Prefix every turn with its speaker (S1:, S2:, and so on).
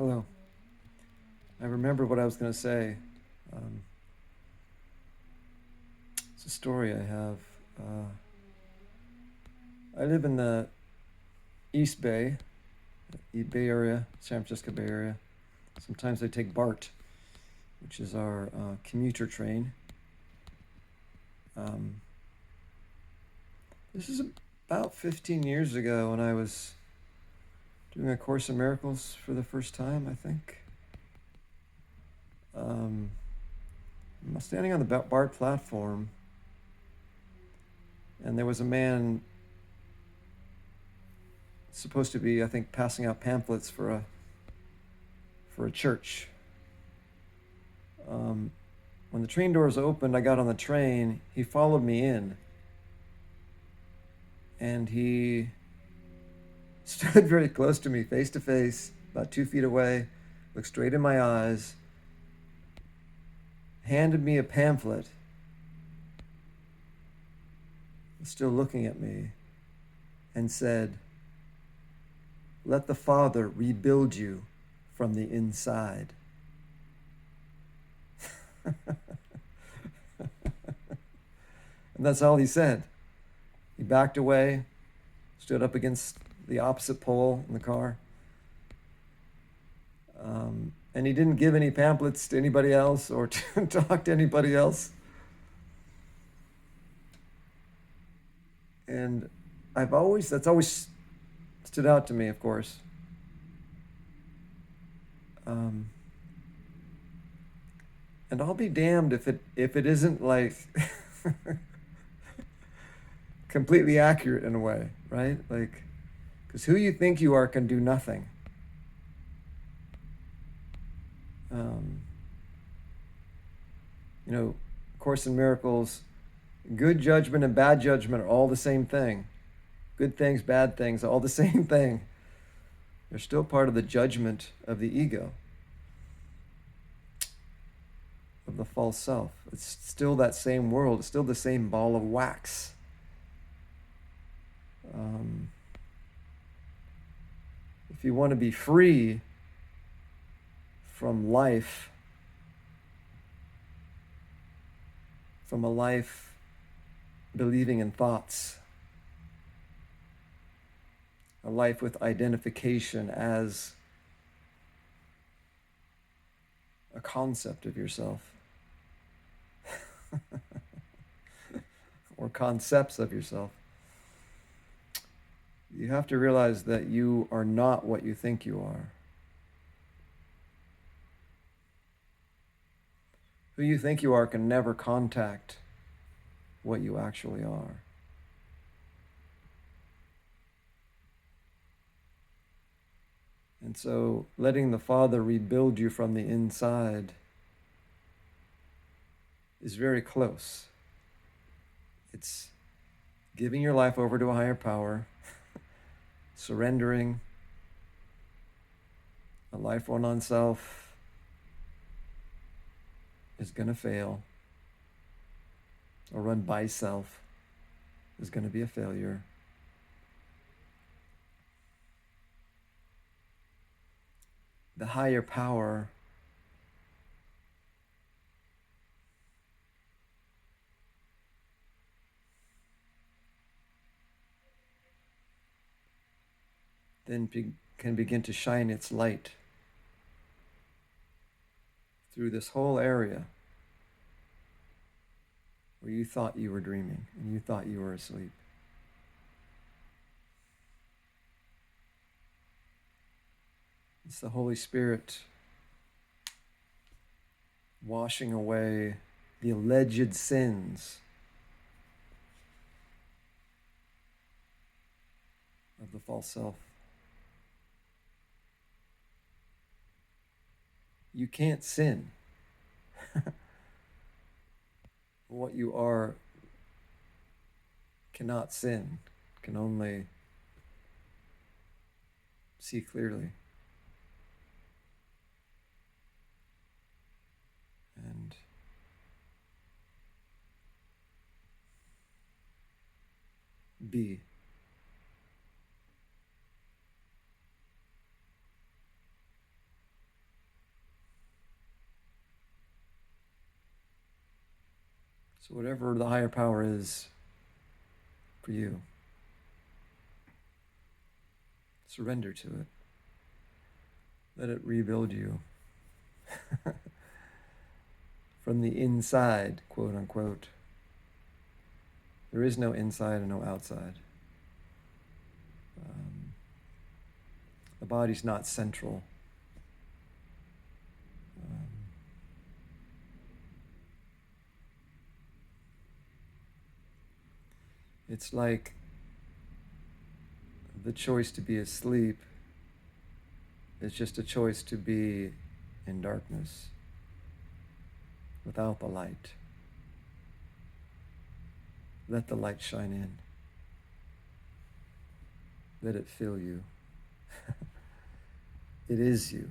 S1: Hello. I remember what I was going to say. Um, it's a story I have. I live in the East Bay, Bay Area, San Francisco Bay Area. Sometimes I take BART, which is our commuter train. Um, this is about 15 years ago when I was doing A Course in Miracles for the first time, I think. I'm standing on the BART platform, and there was a man supposed to be, I think, passing out pamphlets for a church. Um, when the train doors opened, I got on the train. He followed me in, and he stood very close to me, face to face, about 2 feet away, looked straight in my eyes, handed me a pamphlet, still looking at me, and said, "Let the Father rebuild you from the inside." And that's all he said. He backed away, stood up against the opposite pole in the car. And he didn't give any pamphlets to anybody else or to talk to anybody else. And that's always stood out to me, of course. Um, and I'll be damned if it isn't like completely accurate in a way, right? Like, because who you think you are can do nothing. Um, Course in Miracles, good judgment and bad judgment are all the same thing. Good things, bad things, all the same thing. They're still part of the judgment of the ego, of the false self. It's still that same world. It's still the same ball of wax. If you want to be free from life, from a life believing in thoughts, a life with identification as a concept of yourself, or concepts of yourself, you have to realize that you are not what you think you are. Who you think you are can never contact what you actually are. And so letting the Father rebuild you from the inside is very close. It's giving your life over to a higher power, surrendering a life run on self is going to fail, or run by self is going to be a failure. The higher power then can begin to shine its light through this whole area where you thought you were dreaming and you thought you were asleep. It's the Holy Spirit washing away the alleged sins of the false self. You can't sin. What you are cannot sin, can only see clearly. And be. So whatever the higher power is for you, surrender to it. Let it rebuild you from the inside, quote unquote. There is no inside and no outside. The body's not central. It's like the choice to be asleep is just a choice to be in darkness without the light. Let the light shine in. Let it fill you. It is you.